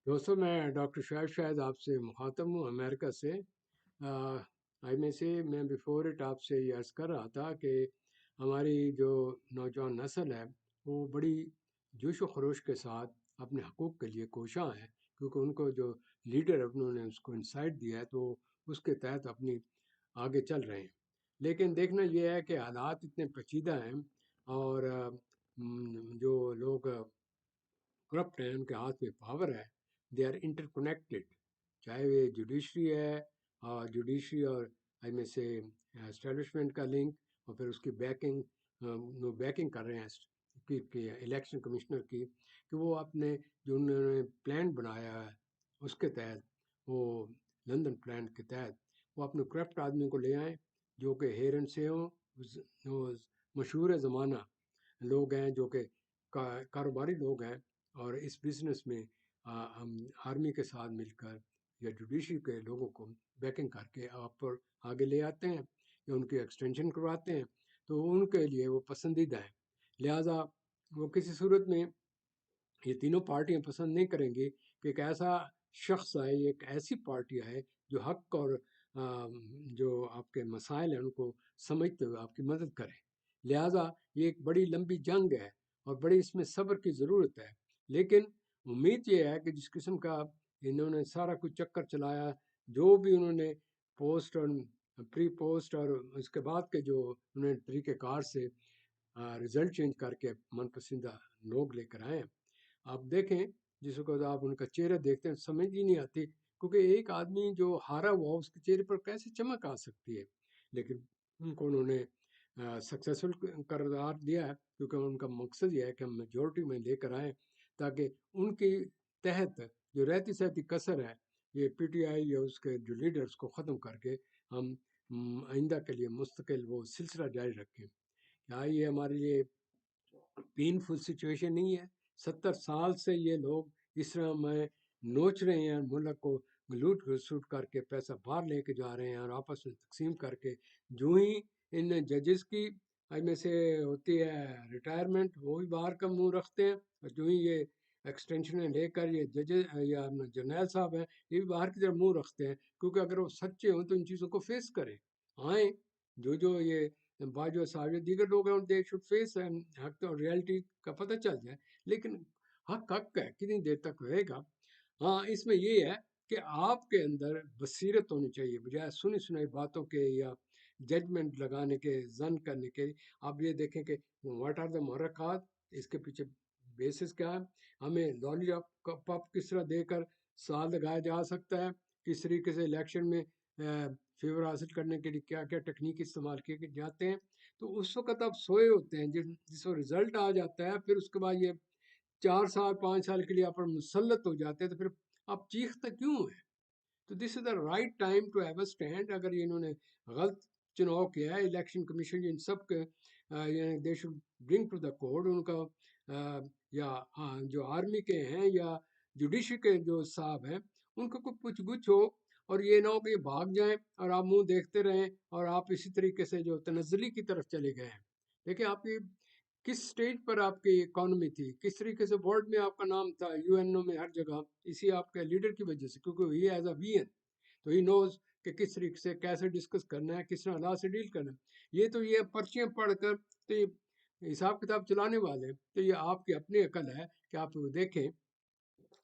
دوستوں میں ڈاکٹر شعیب شاہد آپ سے مخاطب ہوں امریکہ سے۔ آئی میں سے میں بیفور اٹ آپ سے یہ عرض کر رہا تھا کہ ہماری جو نوجوان نسل ہے وہ بڑی جوش و خروش کے ساتھ اپنے حقوق کے لیے کوشاں ہیں، کیونکہ ان کو جو لیڈر انہوں نے اس کو انسائٹ دیا ہے تو اس کے تحت اپنی آگے چل رہے ہیں۔ لیکن دیکھنا یہ ہے کہ حالات اتنے پیچیدہ ہیں اور جو لوگ کرپٹ ہیں، ان کے ہاتھ میں پاور ہے، دے آر انٹر کنیکٹڈ، چاہے وہ جوڈیشری ہے اور جوڈیشری اور آئی میں سے اسٹیبلشمنٹ کا لنک، اور پھر اس کی بیکنگ کر رہے ہیں الیکشن کمشنر کی، کہ وہ اپنے جو انہوں نے پلان بنایا ہے اس کے تحت، وہ لندن پلان کے تحت وہ اپنے کرپٹ آدمی کو لے آئیں جو کہ ہیرن سے ہوں، وہ مشہور زمانہ لوگ ہیں جو کہ کاروباری لوگ ہیں، اور اس بزنس میں ہم آرمی کے ساتھ مل کر یا جوڈیشری کے لوگوں کو بیکنگ کر کے آپ پر آگے لے آتے ہیں یا ان کی ایکسٹینشن کرواتے ہیں، تو ان کے لیے وہ پسندیدہ ہیں۔ لہٰذا وہ کسی صورت میں یہ تینوں پارٹیاں پسند نہیں کریں گی کہ ایک ایسا شخص آئے، ایک ایسی پارٹی آئے جو حق اور جو آپ کے مسائل ہیں ان کو سمجھتے ہوئے آپ کی مدد کرے۔ لہٰذا یہ ایک بڑی لمبی جنگ ہے اور بڑی اس میں صبر کی ضرورت ہے، لیکن امید یہ ہے کہ جس قسم کا انہوں نے سارا کچھ چکر چلایا، جو بھی انہوں نے پوسٹ اور پری پوسٹ اور اس کے بعد کے جو انہوں نے طریقہ کار سے رزلٹ چینج کر کے من پسندہ لوگ لے کر آئے ہیں، آپ دیکھیں جس کو آپ ان کا چہرہ دیکھتے ہیں سمجھ ہی نہیں آتی، کیونکہ ایک آدمی جو ہارا ہوا اس کے چہرے پر کیسے چمک آ سکتی ہے؟ لیکن ان کو انہوں نے سکسیسفل قرار دیا ہے، کیونکہ ان کا مقصد یہ ہے کہ ہم میجورٹی میں لے کر آئیں تاکہ ان کی تحت جو رہتی سہتی کثر ہے یہ پی ٹی آئی یا اس کے جو لیڈرز کو ختم کر کے ہم آئندہ کے لیے مستقل وہ سلسلہ جاری رکھیں۔ کیا یہ ہمارے لیے پینفل سچویشن نہیں ہے؟ 70 سال سے یہ لوگ اس طرح میں نوچ رہے ہیں، ملک کو لوٹ سوٹ کر کے پیسہ باہر لے کے جا رہے ہیں اور آپس میں تقسیم کر کے، جو ہی ان ججز کی میں سے ہوتی ہے ریٹائرمنٹ، وہ بھی باہر کا منہ رکھتے ہیں، اور جو ہی یہ ایکسٹینشنیں لے کر یہ ججز یا جرنیل صاحب ہیں یہ بھی باہر کی طرف منہ رکھتے ہیں، کیونکہ اگر وہ سچے ہوں تو ان چیزوں کو فیس کریں، آئیں جو یہ باجو صاحب دیگر لوگ ہیں دے شوڈ فیس حق اور ریالٹی کا پتہ چل جائے۔ لیکن حق حق ہے، کتنی دیر تک رہے گا؟ ہاں، اس میں یہ ہے کہ آپ کے اندر بصیرت ہونی چاہیے، بجائے سنی سنائی باتوں کے یا ججمنٹ لگانے کے، زن کرنے کے۔ آپ یہ دیکھیں کہ واٹ آر دا محرکات، اس کے پیچھے بیسس کیا ہے، ہمیں لالی پاپ کس طرح دے کر سال لگایا جا سکتا ہے، کس طریقے سے الیکشن میں فیور حاصل کرنے کے لیے کیا کیا ٹیکنیک استعمال کیے جاتے ہیں۔ تو اس وقت آپ سوئے ہوتے ہیں، جس کو رزلٹ آ جاتا ہے، پھر اس کے بعد یہ 4 سال 5 سال کے لیے آپ پر مسلط ہو جاتے ہیں، تو پھر آپ چیختے کیوں ہیں؟ تو this is the right time to have a stand. اگر انہوں نے غلط چناؤ کیا ہے، الیکشن کمیشن ان سب کے they should bring to the code ان کا، یا جو آرمی کے ہیں یا جوڈیشری کے جو صاحب ہیں ان کو کوئی پوچھ گچھ ہو، اور یہ نہ ہو کہ یہ بھاگ جائیں اور آپ منہ دیکھتے رہیں اور آپ اسی طریقے سے جو تنزلی کی طرف چلے گئے ہیں۔ دیکھیں آپ کی کس سٹیج پر آپ کی اکانومی تھی، کس طریقے سے ورلڈ میں آپ کا نام تھا، یو این او میں ہر جگہ، اسی آپ کے لیڈر کی وجہ سے، کیونکہ ہی ایز اے وی این، تو ہی نوز کہ کس طریقے سے کیسے ڈسکس کرنا ہے، کس طرح اللہ سے ڈیل کرنا ہے۔ یہ تو یہ پرچیاں پڑھ کر تو یہ حساب کتاب چلانے والے ہیں، تو یہ آپ کی اپنی عقل ہے کہ آپ دیکھیں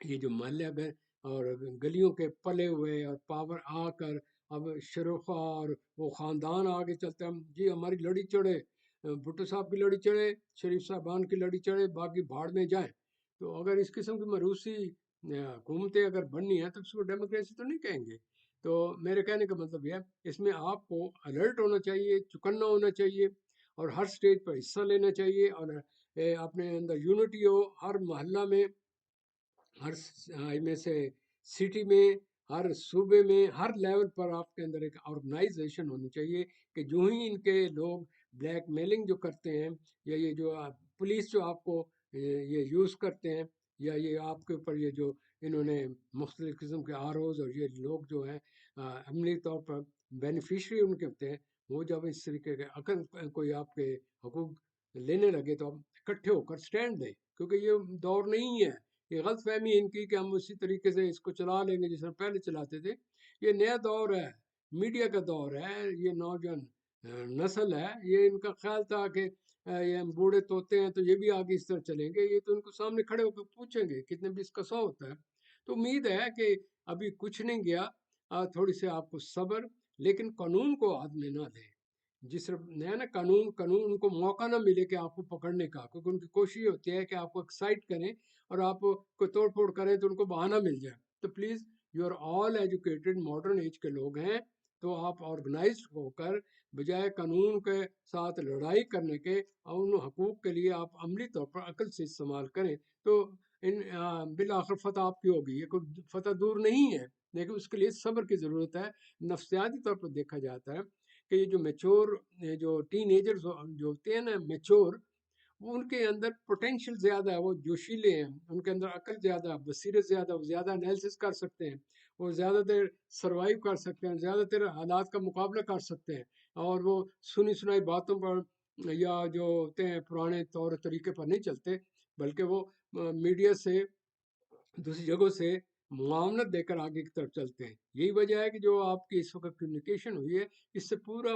یہ جو محلے اور گلیوں کے پلے ہوئے اور پاور آ کر اب شروفہ اور وہ خاندان آگے چلتے ہیں، جی ہماری لڑی چڑھے، بھٹو صاحب کی لڑی چڑھے، شریف صاحبان کی لڑی چڑھے، باقی بھاڑ میں جائیں۔ تو اگر اس قسم کی مروسی حکومتیں اگر بننی ہیں تو اس کو ڈیموکریسی تو نہیں کہیں گے۔ تو میرے کہنے کا مطلب یہ ہے اس میں آپ کو الرٹ ہونا چاہیے، چکنا ہونا چاہیے، اور ہر سٹیج پر حصہ لینا چاہیے، اور اپنے اندر یونٹی ہو، ہر محلہ میں، ہر میں سے سٹی میں، ہر صوبے میں، ہر لیول پر آپ کے اندر ایک آرگنائزیشن ہونی چاہیے کہ جو ہی ان کے لوگ بلیک میلنگ جو کرتے ہیں، یا یہ جو پولیس جو آپ کو یہ یوز کرتے ہیں، یا یہ آپ کے اوپر یہ جو انہوں نے مختلف قسم کے آر اوز، اور یہ لوگ جو ہیں عملی طور پر بینیفیشری ان کے ہوتے ہیں، وہ جب اس طریقے کے اگر کوئی آپ کے حقوق لینے لگے تو آپ اکٹھے ہو کر سٹینڈ دیں، کیونکہ یہ دور نہیں ہے یہ غلط فہمی ان کی کہ ہم اسی طریقے سے اس کو چلا لیں گے جس طرح پہلے چلاتے تھے. یہ نیا دور ہے، میڈیا کا دور ہے، یہ نوجوان نسل ہے، یہ ان کا خیال تھا کہ یہ ہم بوڑھے طوطے ہیں تو یہ بھی آگے اس طرح چلیں گے. یہ تو ان کو سامنے کھڑے ہو کے پوچھیں گے کتنے 20 کا 100 ہوتا ہے. تو امید ہے کہ ابھی کچھ نہیں گیا، تھوڑی سی آپ کو صبر، لیکن قانون کو ہاتھ میں نہ لیں. جس نیا نا قانون ان کو موقع نہ ملے کہ آپ کو پکڑنے کا، کیونکہ ان کی کوشش ہوتی ہے کہ آپ کو ایکسائٹ کریں اور آپ کو توڑ پھوڑ کریں تو ان کو بہانہ مل جائے. تو please you are all educated, modern age کے لوگ ہیں، تو آپ آرگنائزڈ ہو کر بجائے قانون کے ساتھ لڑائی کرنے کے ان حقوق کے لیے آپ عملی طور پر عقل سے استعمال کریں. تو بالآخر فتح آپ کی ہوگی. یہ کوئی فتح دور نہیں ہے، لیکن اس کے لیے صبر کی ضرورت ہے. نفسیاتی طور پر دیکھا جاتا ہے کہ یہ جو میچور، جو ٹین ایجرز جو ہوتے ہیں نا میچور، وہ ان کے اندر پوٹینشیل زیادہ ہے، وہ جوشیلے ہیں، ان کے اندر عقل زیادہ، بصیرت زیادہ، وہ زیادہ انالیسس کر سکتے ہیں، وہ زیادہ دیر سروائیو کر سکتے ہیں، زیادہ تر حالات کا مقابلہ کر سکتے ہیں، اور وہ سنی سنائی باتوں پر یا جو ہوتے ہیں پرانے طور طریقے پر نہیں چلتے، بلکہ وہ میڈیا سے، دوسری جگہوں سے معاونت دے کر آگے کی طرف چلتے ہیں. یہی وجہ ہے کہ جو آپ کی اس وقت کمیونیکیشن ہوئی ہے، اس سے پورا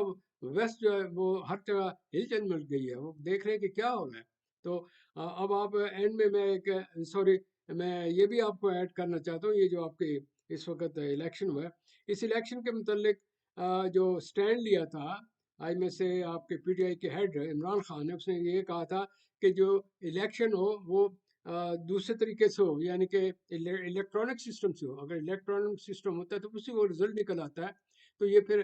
ویسٹ جو ہے وہ ہر جگہ ہل چل مل گئی ہے، وہ دیکھ رہے ہیں کہ کیا ہو رہا ہے. تو اب آپ اینڈ میں ایک سوری میں یہ بھی آپ کو ایڈ کرنا چاہتا ہوں، یہ جو آپ کے اس وقت الیکشن ہوا ہے، اس الیکشن کے متعلق جو سٹینڈ لیا تھا آئی میں سے آپ کے پی ٹی آئی کے ہیڈ عمران خان نے، اس نے یہ کہا تھا کہ جو الیکشن ہو وہ دوسرے طریقے سے ہو، یعنی کہ الیکٹرانک سسٹم سے ہو. اگر الیکٹرانک سسٹم ہوتا ہے تو اسی وہ رزلٹ نکل آتا ہے. تو یہ پھر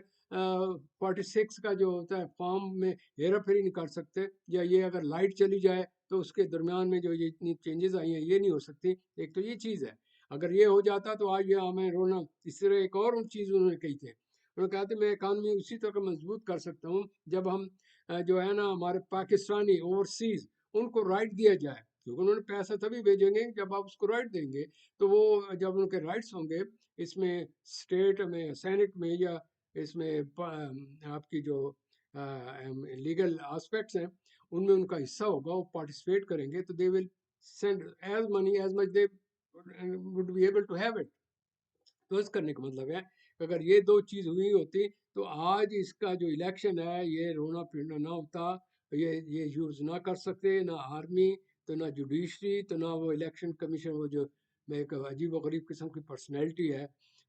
46 کا جو ہوتا ہے فارم میں ہیرا پھیری نہیں کر سکتے، یا یہ اگر لائٹ چلی جائے تو اس کے درمیان میں جو یہ اتنی چینجز آئی ہیں یہ نہیں ہو سکتی. ایک تو یہ چیز ہے، اگر یہ ہو جاتا تو آج یہ ہمیں رونا. اس طرح ایک اور چیز انہوں نے کہی تھی، انہوں نے کہا تھا میں اکانومی اسی طرح مضبوط کر سکتا ہوں جب ہم جو ہے نا ہمارے پاکستانی اوورسیز ان کو رائٹ دیا جائے، کیونکہ انہوں نے پیسہ تبھی بھیجیں گے جب آپ اس کو رائٹ دیں گے. تو وہ جب ان کے رائٹس ہوں گے اس میں اسٹیٹ میں، سینٹ میں، یا اس میں آپ کی جو لیگل آسپیکٹس ہیں ان میں ان کا حصہ ہوگا، وہ پارٹیسپیٹ کریں گے، تو they will send as money as much they would be able to have it. تو اس کرنے کا مطلب ہے کہ اگر یہ دو چیز ہوئی ہوتی تو آج اس کا جو الیکشن ہے یہ رونا پھرنا نہ ہوتا. یہ یوز نہ کر سکتے، نہ آرمی، تو نہ جوڈیشری، تو نہ وہ الیکشن کمیشن، وہ جو ایک عجیب و غریب قسم کی پرسنالٹی ہے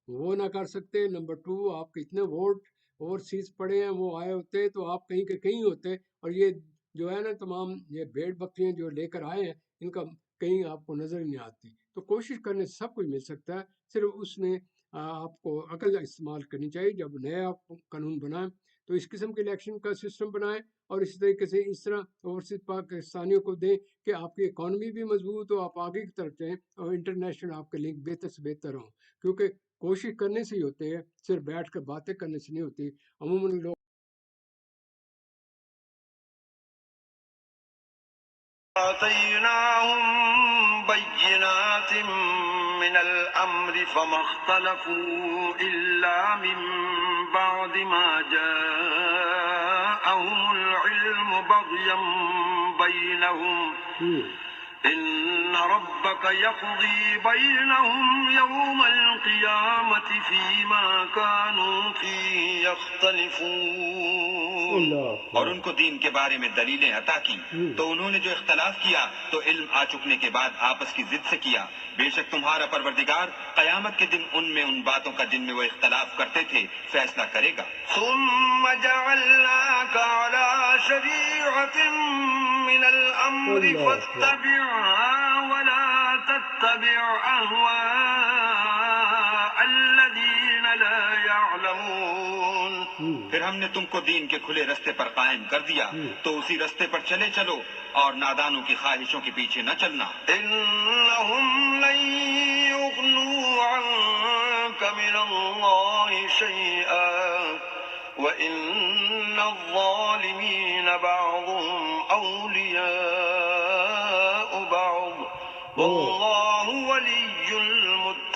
وہ نہ کر سکتے. نمبر 2، آپ کے اتنے ووٹ اوورسیز پڑے ہیں وہ آئے ہوتے تو آپ کہیں کے کہیں ہوتے. اور یہ جو ہے نا تمام یہ بھیڑ بکریاں جو لے کر آئے ہیں ان کا کہیں آپ کو نظر نہیں آتی. تو کوشش کرنے سے سب کچھ مل سکتا ہے، صرف اس میں آپ کو عقل استعمال کرنی چاہیے. جب نیا آپ قانون بنائیں تو اس قسم کے الیکشن کا سسٹم بنائیں، اور اس طریقے سے اس طرح اوورسیز پاکستانیوں کو دیں کہ آپ کی اکانومی بھی مضبوط ہو، آپ آگے کی طرف جائیں، اور انٹرنیشنل آپ کے لنک بہتر سے بہتر ہوں. کیونکہ کوشش کرنے سے ہی ہوتے ہیں، صرف بیٹھ کر باتیں کرنے سے نہیں ہوتی. عموماً لوگ آتيناهم بينات من الأمر فما اختلفوا إلا من بعد ما جاءهم العلم بغيا بينهم إن ربك يقضي بينهم يوم القيامة فيما كانوا فيه يختلفون. اور ان کو دین کے بارے میں دلیلیں عطا کی تو انہوں نے جو اختلاف کیا تو علم آ چکنے کے بعد آپس کی ضد سے کیا. بے شک تمہارا پروردگار قیامت کے دن ان میں ان باتوں کا جن میں وہ اختلاف کرتے تھے فیصلہ کرے گا. ثم جعلناك على شريعة من الأمر فاتبعها ولا تتبع أهواء الذين لا يعلمون. پھر ہم نے تم کو دین کے کھلے رستے پر قائم کر دیا تو اسی رستے پر چلے چلو اور نادانوں کی خواہشوں کے پیچھے نہ چلنا. إنهم لن يغنوا عنك من الله شيئا وإن الظالمين بعضهم أولياء بعض والله ولي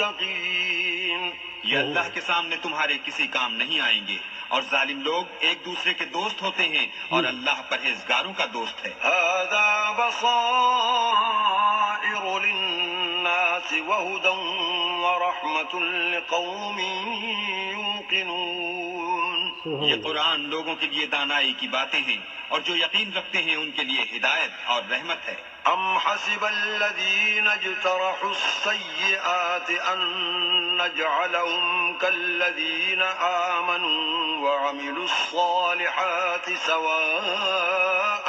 المتقين. یہ اللہ کے سامنے تمہارے کسی کام نہیں آئیں گے، اور ظالم لوگ ایک دوسرے کے دوست ہوتے ہیں، اور اللہ پرہیزگاروں کا دوست ہے. هذا بصائر للناس وهدى ورحمة لقوم يوقنون. یہ قرآن لوگوں کے لیے دانائی کی باتیں ہیں اور جو یقین رکھتے ہیں ان کے لیے ہدایت اور رحمت ہے. أم حسب الذين اجترحوا السيئات أن نجعلهم كالذين آمنوا وعملوا الصالحات سواء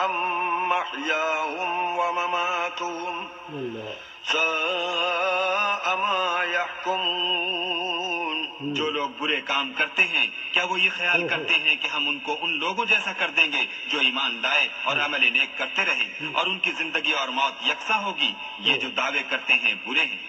محياهم ومماتهم ساء ما يحكمون. جو لوگ برے کام کرتے ہیں کیا وہ یہ خیال کرتے ہیں کہ ہم ان کو ان لوگوں جیسا کر دیں گے جو ایمان لائے اور عمل نیک کرتے رہے اور ان کی زندگی اور موت یکساں ہوگی؟ یہ جو دعوے کرتے ہیں برے ہیں.